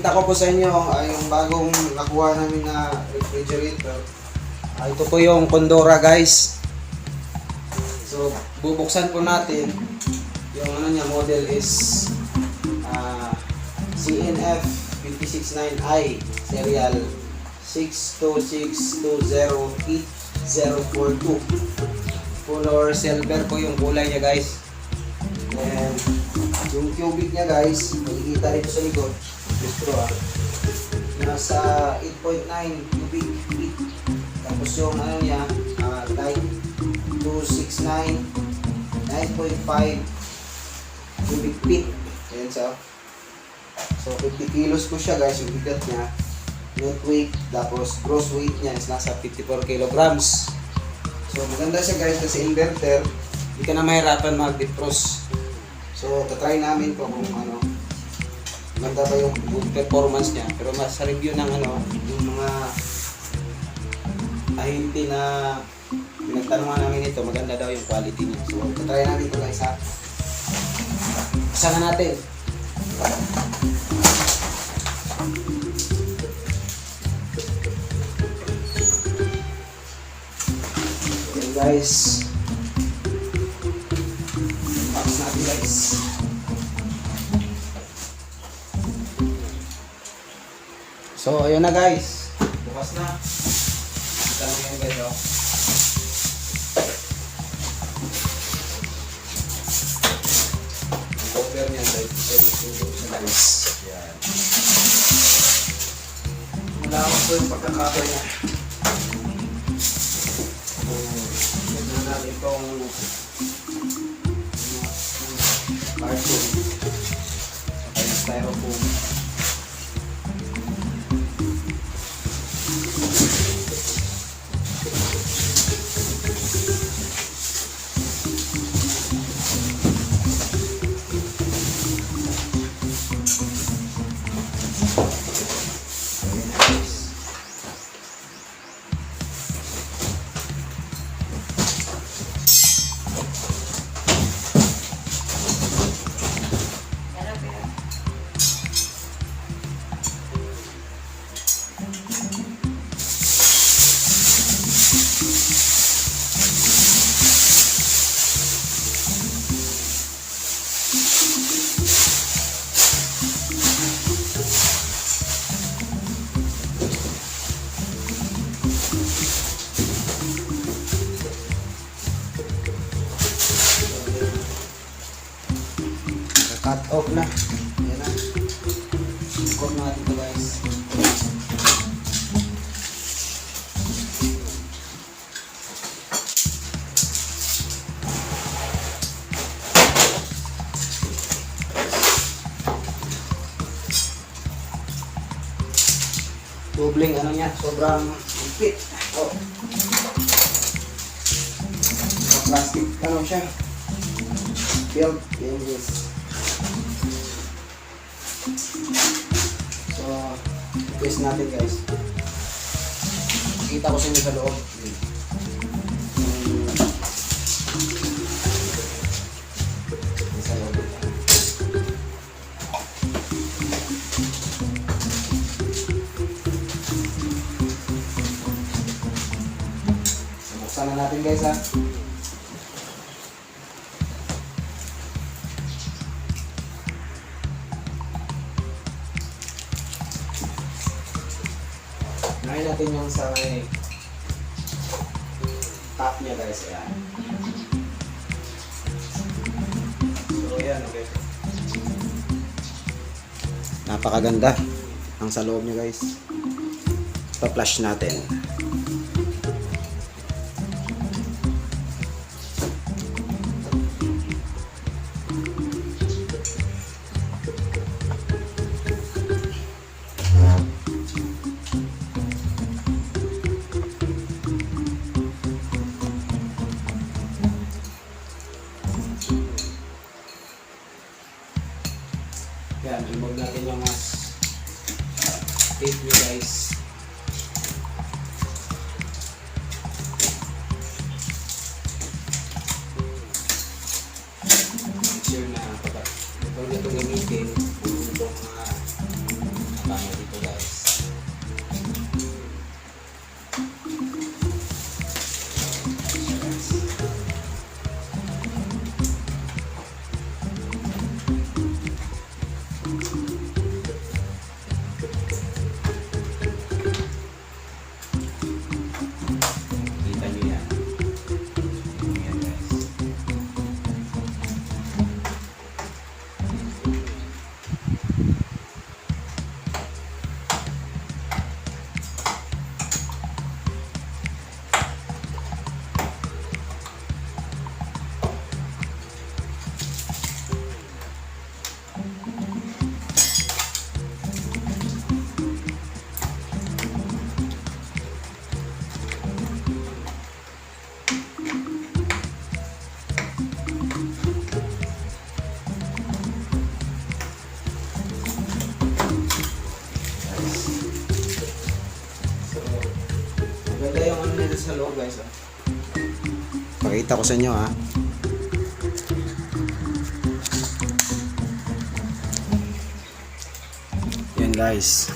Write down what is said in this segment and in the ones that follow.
Pakita ko po sa inyo yung bagong nakuha namin na refrigerator. Ito po yung Condora, guys. So bubuksan po natin. Yung ano niya, model is CNF 569i serial 626208042. Color silver po yung kulay niya, guys. And yung cubic niya, guys, makikita rito sa likod. Distro, nasa 8.9 cubic feet. Tapos yung ano niya, type 269 9.5 cubic feet. Ayan, so 50 kilos po siya, guys, yung bigat niya. Net weight, tapos gross weight niya is nasa 54 kilograms. So maganda siya, guys, kasi inverter, hindi ka na mahirapan mag-defrost. So tatry namin kung ano, maganda ba yung good performance niya. Pero mas sa review ng ano, yung mga ahente na pinagtanungan namin ito, maganda daw yung quality niya. So tatry namin ito, guys, ha. Isa na natin. Okay, guys. Box natin, guys. So ayun na, guys. Bukas na. Kita mo yan, guys, oh. Cover niya, guys. Guys. Yan. Malawak po yung pagkakaba niya. Ito na natin itong cartoon. Saka yung styrofoam. Cut off na. Ayan na. Cut natin ito, guys. Dobleng ano niya, sobrang higpit. Oh. Plastic ano siya. Build. Yan, guys. So, test natin, guys. Kita ko sa inyo sa loob. Sa loob. So, buksan na natin, guys, ha. Ngayon natin yung sa may top niya, guys. Ayan. So, ayan. Okay. Napakaganda ang sa loob niya, guys. Pa-flash natin. Yan, remove natin yung mas tape nyo, guys. Maganda yung ano nito sa loob guys. Pakita ko sa inyo ha. Yan guys.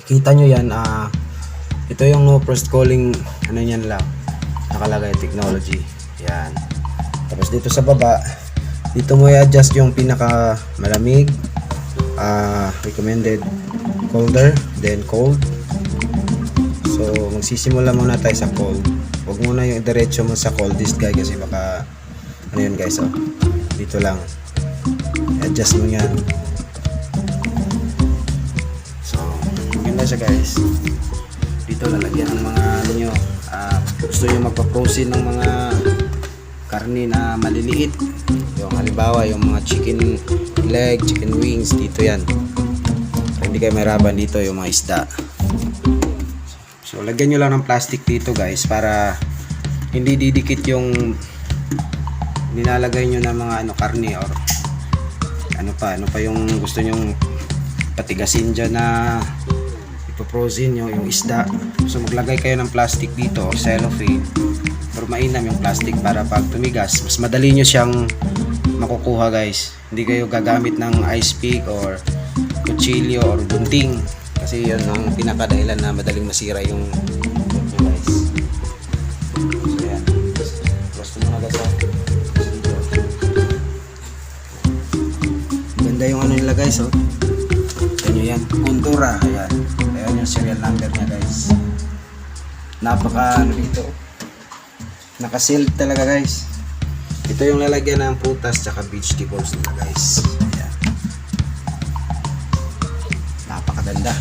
Kita nyo yan. Ito yung no first calling ano yan lang. Nakalagay technology. Yan. Tapos dito sa baba, dito mo i-adjust yung pinaka malamig, recommended colder, then cold. So magsisimula muna tayo sa cold. Huwag muna yung diretso mo sa coldest guy kasi baka ano yun guys, oh. Dito lang adjust mo yan. So maganda siya guys. Dito lalagyan ng mga ano nyo, gusto nyo magpa-frozen ng mga karne na maliliit, yung halimbawa yung mga chicken leg, chicken wings, dito yan. So, hindi kayo mahirapan dito yung mga isda. So lagyan nyo lang ng plastic dito guys para hindi didikit yung nilalagay nyo na mga ano, karne or ano pa yung gusto nyong patigasin dyan na ipo-frozen nyo yung isda. So maglagay kayo ng plastic dito or cellophane or mainam yung plastic para pag tumigas mas madali nyo siyang makukuha guys. Hindi kayo gagamit ng ice pick or kutsilyo or gunting kasi yun ang pinakadahilan na madaling masira yung guys. So yan, gusto mo na guys dito. Ganda yung ano nila guys, oh. Yan, Kundura, ayan. Ayan yung serial number niya guys. Napaka ano dito, naka-sealed talaga guys. Ito yung lalagyan ng prutas tsaka vegetables nila guys. Ayan. Napakaganda.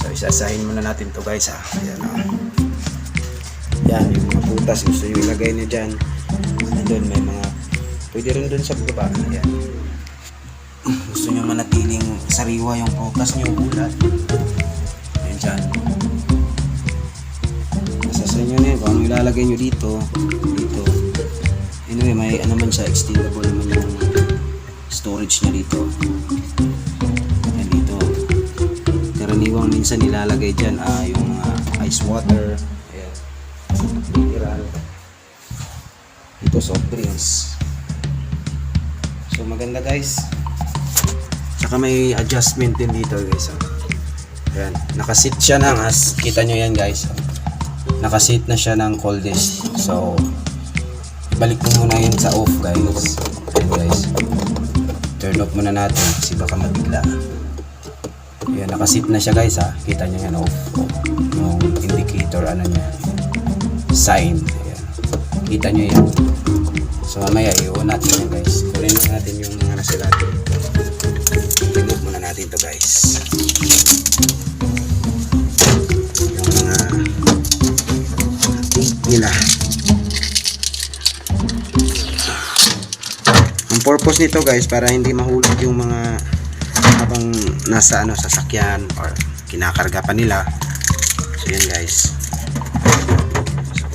So isasahin muna natin to guys ha. Ayan, oh. Yan yung mga prutas gusto nyo ilagay nyo dyan. Doon may mga pwede rin doon sa baba. Ayan. Gusto nyo manatiling sariwa yung prutas nyo, ulat. Ayan dyan. Nasa sa inyo na yun kung ano ilalagay nyo dito. Anyway, may ano man siya, extendable naman yung storage nya dito. Ayan dito. Karaniwang minsan nilalagay dyan yung ice water. Ayan. Mineral. Dito soft drinks. So maganda guys. Saka may adjustment din dito guys. Ayan, nakasit siya ng kita nyo yan guys. Nakasit na siya ng coldest. So balik mo muna yun sa off guys. Ayan guys. Turn off muna natin kasi baka mabigla. Ayan, nakasit na siya guys ha. Kita nyo yan off. Yung indicator ano niya. Sign. Ayan. Kita nyo yan. So mamaya i-on natin yan guys. Kunin natin yung mga nasilat. Remove muna natin to guys. Yung mga nila. Ang purpose nito guys para hindi mahulog yung mga habang nasa sasakyan or kinakarga pa nila. So yun guys.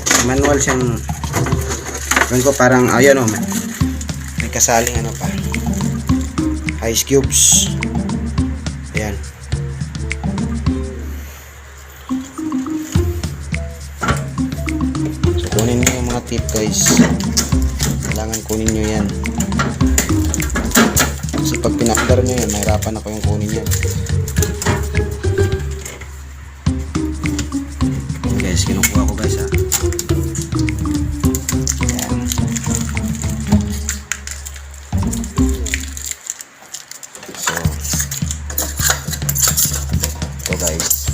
So, manual siyang ko parang ayun o may kasaling ano pa ice cubes. Ayan. So kunin nyo yung mga tip guys. Kailangan kunin nyo yan. Kasi pag pinakdar nyo yan, mahirapan ako yung kunin yan. Ayan guys, kinukuha ko guys ha. Guys,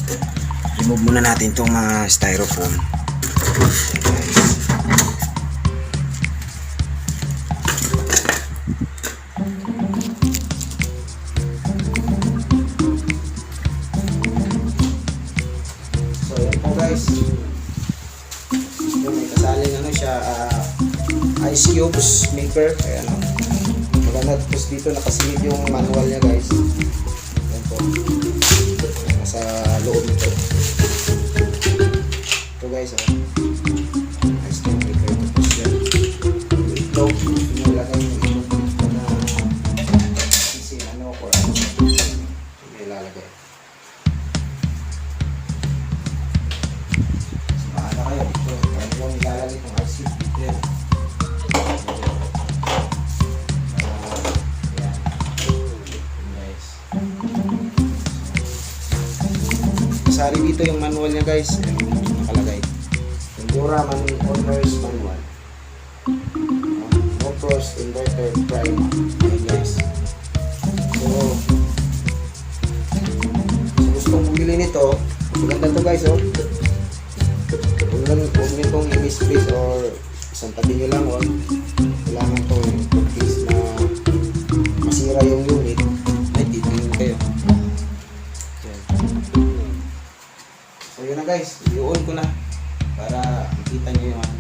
remove muna natin itong mga styrofoam. So yan po guys, may kasaling ano siya, ice cubes maker. Ayan o, maganda. Tapos dito nakasilid yung manual niya guys. Yan po sa loob nito. Ito guys, ice cream maker. Tapos yan yung itlog, pinalagay yung itlog dito na sisi ano or ano ilalagay. Nakasari dito yung manual niya guys. Ayun, nakalagay. Endura Owner's Manual. Motors, inverter, prime. Ayun guys. So gustong bumili nito, maganda to guys oh. Huwag nyo itong i-misplace or isang tabi nyo lang oh. Kailangan to in case na masira yung unit, ay titingin kayo. Yan. So yun na guys, i-on ko na para makita nyo yung ano.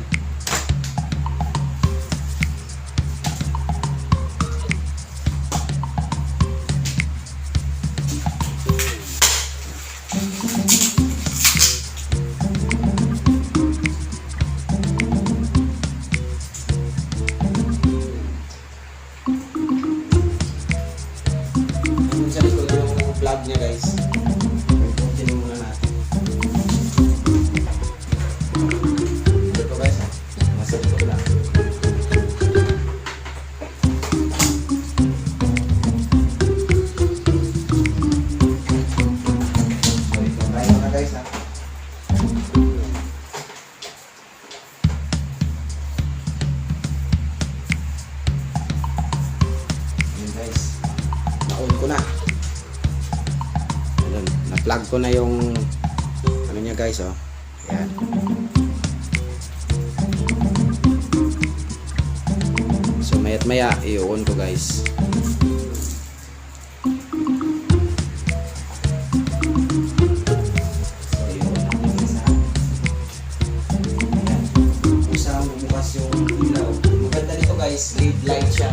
Sa likod yung plug niya guys. Continue muna natin. Ito guys, nasa likod lang. So ito tayo na guys ha. Ayan guys, na-on ko na. Ayan, na-plug ko na yung ano niya guys oh. Ayan. So maya't maya i-on ko guys. So i-on natin guys ha. Ayan. Kung saan bumukas yung ilaw. Maganda nito guys, LED light siya.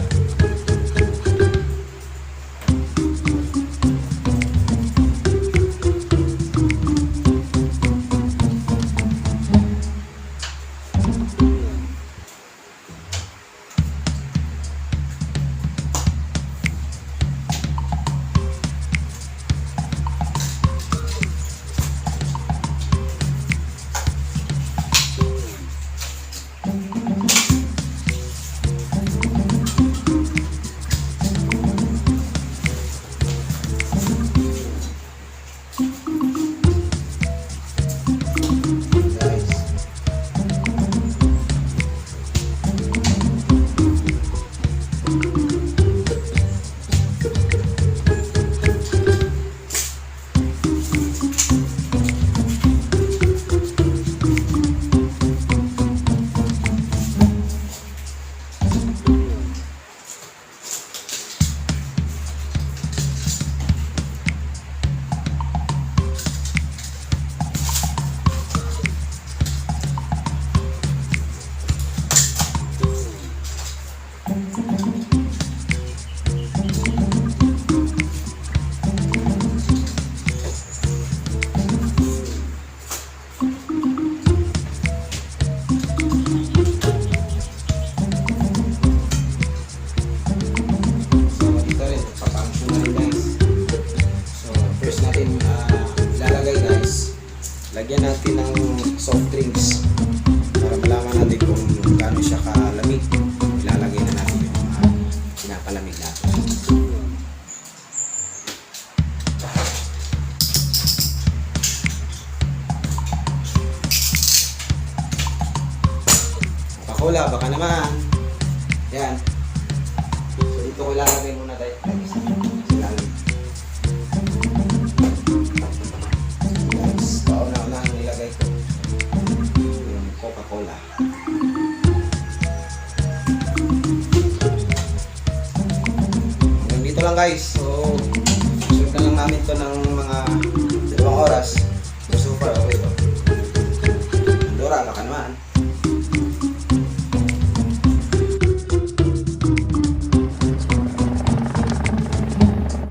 Lagyan natin ng soft drinks para malaman natin kung gaano siya kalamig. Ilalagay na natin yung pinapalamig natin. Coca-Cola, baka naman. Yan. So dito ko ilalagay muna tayo. Coca-Cola. Hanggang dito lang guys. So